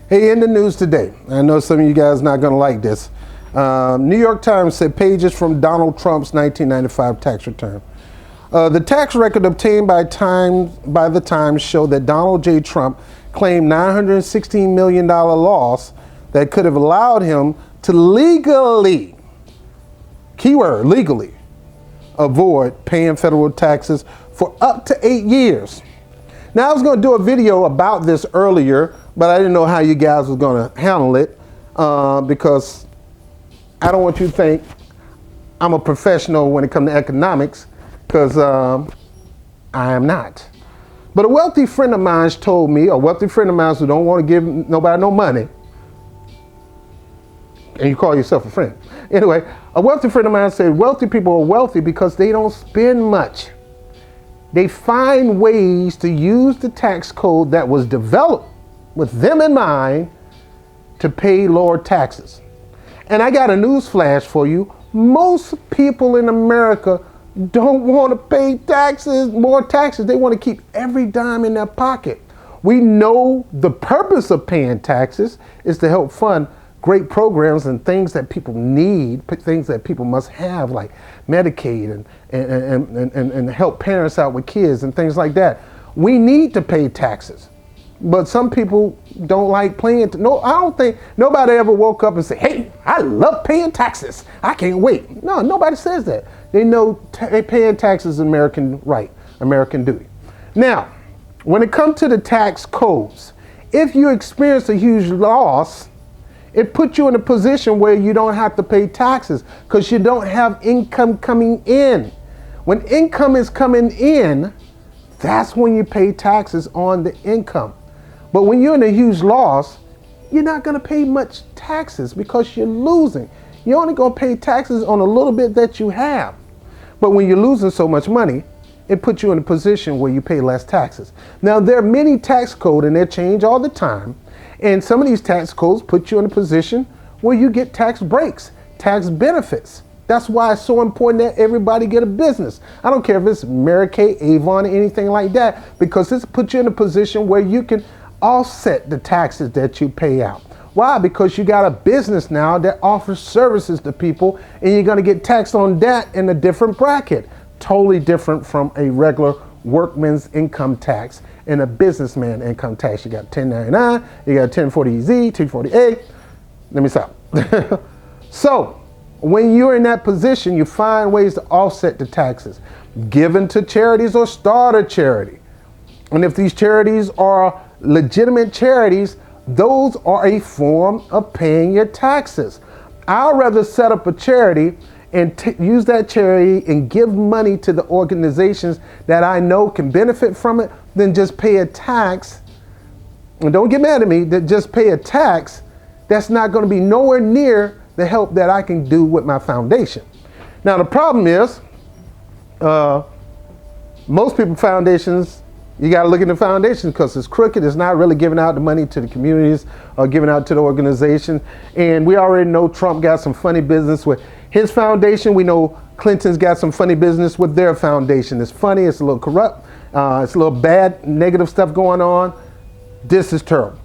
Hey, in the news today, I know some of you guys are not going to like this. New York Times said pages from Donald Trump's 1995 tax return. The tax record obtained by the Times show that Donald J. Trump claimed $916 million loss that could have allowed him to legally, keyword legally, avoid paying federal taxes for up to 8 years. Now, I was going to do a video about this earlier, but I didn't know how you guys were going to handle it because I don't want you to think I'm a professional when it comes to economics, because I am not. But a wealthy friend of mine told me, a wealthy friend of mine who don't want to give nobody no money, and you call yourself a friend. Anyway, a wealthy friend of mine said wealthy people are wealthy because they don't spend much. They find ways to use the tax code that was developed with them in mind to pay lower taxes. And I got a news flash for you. Most people in America don't want to pay taxes, more taxes. They want to keep every dime in their pocket. We know the purpose of paying taxes is to help fund great programs and things that people need, things that people must have, like Medicaid and help parents out with kids and things like that. We need to pay taxes, but some people don't like paying. No, I don't think nobody ever woke up and said, "Hey, I love paying taxes. I can't wait." No, nobody says that. They know paying taxes is American right, American duty. Now, when it comes to the tax codes, if you experience a huge loss, it puts you in a position where you don't have to pay taxes because you don't have income coming in. When income is coming in, that's when you pay taxes on the income. But when you're in a huge loss, you're not going to pay much taxes because you're losing. You're only going to pay taxes on a little bit that you have. But when you're losing so much money, it puts you in a position where you pay less taxes. Now, there are many tax codes and they change all the time. And some of these tax codes put you in a position where you get tax breaks, tax benefits. That's why it's so important that everybody get a business. I don't care if it's Mary Kay, Avon, or anything like that, because this puts you in a position where you can offset the taxes that you pay out. Why? Because you got a business now that offers services to people, and you're going to get taxed on that in a different bracket, totally different from a regular workman's income tax and a businessman income tax. You got 1099, you got 1040Z, 240A. Let me stop. So when you're in that position, you find ways to offset the taxes, given to charities or start a charity. And if these charities are legitimate charities, those are a form of paying your taxes. I'd rather set up a charity and use that charity and give money to the organizations that I know can benefit from it than just pay a tax. And don't get mad at me, that just pay a tax that's not going to be nowhere near the help that I can do with my foundation. Now, the problem is, most people foundations, you got to look at the foundation because it's crooked. It's not really giving out the money to the communities or giving out to the organization. And we already know Trump got some funny business with his foundation. We know Clinton's got some funny business with their foundation. It's funny. It's a little corrupt. It's a little bad, negative stuff going on. This is terrible.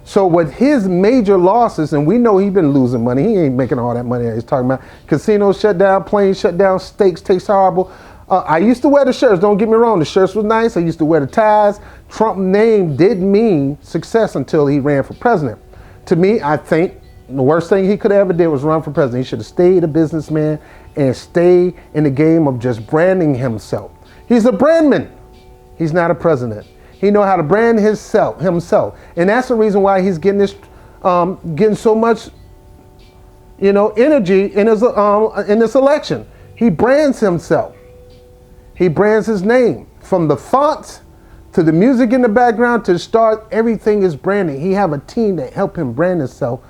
So with his major losses, and we know he's been losing money. He ain't making all that money that he's talking about. Casinos shut down, planes shut down, steaks taste horrible. I used to wear the shirts, don't get me wrong, the shirts was nice. I used to wear the ties. Trump's name did mean success until he ran for president. To me, I think the worst thing he could ever did was run for president. He should have stayed a businessman and stay in the game of just branding himself. He's a brandman. He's not a president. He know how to brand himself. And that's the reason why he's getting this, getting so much, energy in this election. He brands himself. He brands his name. From the fonts to the music in the background to the stars, everything is branding. He have a team that help him brand himself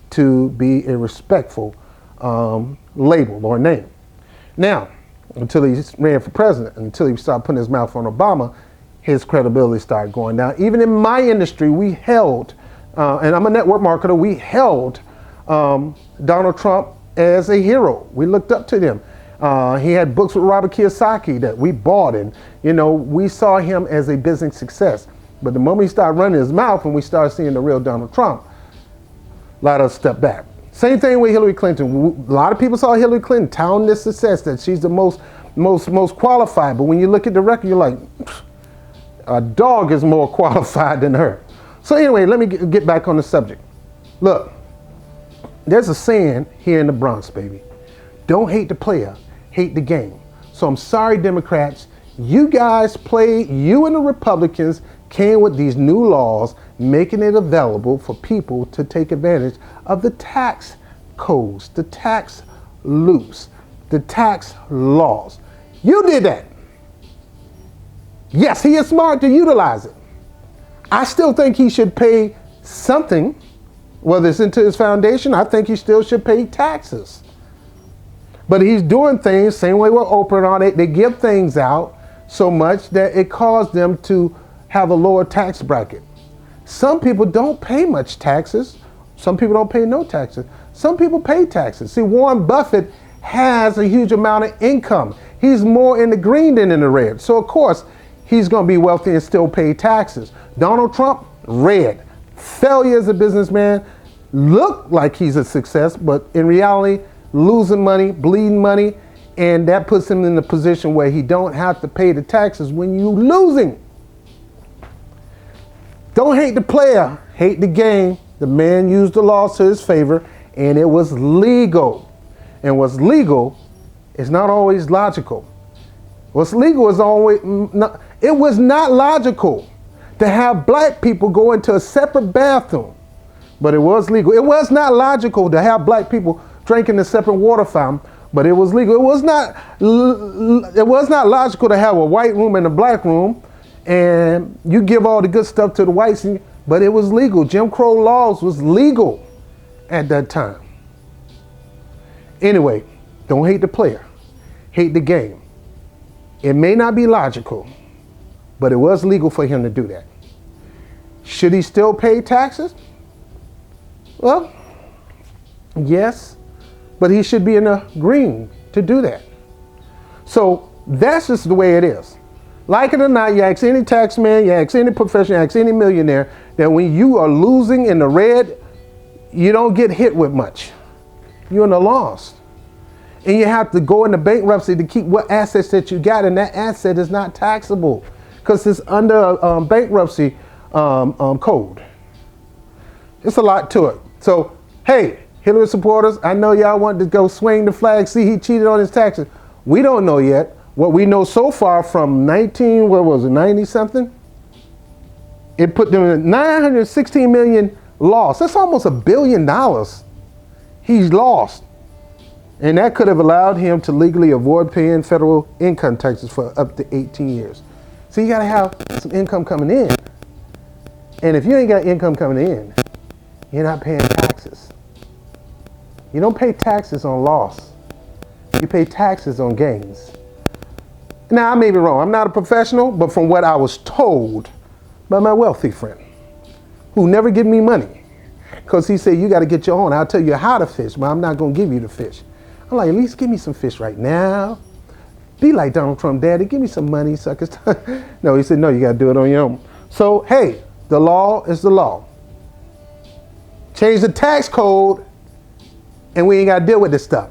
to be a respectful label or name. Now, until he ran for president, until he started putting his mouth on Obama, his credibility started going down. Even in my industry, we held, and I'm a network marketer, we held Donald Trump as a hero. We looked up to him. He had books with Robert Kiyosaki that we bought, and we saw him as a business success. But the moment he started running his mouth and we started seeing the real Donald Trump, a lot of us stepped back. Same thing with Hillary Clinton. A lot of people saw Hillary Clinton touting this success, that she's the most qualified. But when you look at the record, you're like, a dog is more qualified than her. So anyway, let me get back on the subject. Look, there's a saying here in the Bronx, baby. Don't hate the player, hate the game. So I'm sorry, Democrats. You guys you and the Republicans came with these new laws, making it available for people to take advantage of the tax codes, the tax loops, the tax laws. You did that. Yes, he is smart to utilize it. I still think he should pay something, whether it's into his foundation. I think he still should pay taxes. But he's doing things, same way with Oprah and all that. They give things out so much that it caused them to have a lower tax bracket. Some people don't pay much taxes. Some people don't pay no taxes. Some people pay taxes. See, Warren Buffett has a huge amount of income. He's more in the green than in the red. So of course, he's going to be wealthy and still pay taxes. Donald Trump, red. Failure as a businessman. Looked like he's a success, but in reality, losing money, bleeding money, and that puts him in the position where he don't have to pay the taxes when you losing. Don't hate the player, hate the game. The man used the laws to his favor, and it was legal. And what's legal is not always logical. What's legal is always not. It was not logical to have black people go into a separate bathroom, but it was legal. It was not logical to have black people drink in a separate water fountain, but it was legal. It was not logical to have a white room and a black room, and you give all the good stuff to the whites, but it was legal. Jim Crow laws was legal at that time. Anyway, don't hate the player, hate the game. It may not be logical, but it was legal for him to do that. Should he still pay taxes? Well, yes, but he should be in the green to do that. So that's just the way it is. Like it or not, you ask any tax man, you ask any professional, you ask any millionaire, that when you are losing in the red, you don't get hit with much. You're in the loss. And you have to go into bankruptcy to keep what assets that you got, and that asset is not taxable because it's under bankruptcy code. It's a lot to it. So, hey, Hillary supporters, I know y'all want to go swing the flag, see he cheated on his taxes. We don't know yet. What we know so far from 90 something, it put them in 916 million loss. That's almost $1 billion he's lost. And that could have allowed him to legally avoid paying federal income taxes for up to 18 years. So you gotta have some income coming in. And if you ain't got income coming in, you're not paying taxes. You don't pay taxes on loss. You pay taxes on gains. Now, I may be wrong. I'm not a professional, but from what I was told by my wealthy friend, who never give me money, because he said, you got to get your own. I'll tell you how to fish, but I'm not going to give you the fish. I'm like, at least give me some fish right now. Be like Donald Trump, Daddy, give me some money, suckers. No, he said, no, you got to do it on your own. So, hey, the law is the law. Change the tax code, and we ain't got to deal with this stuff.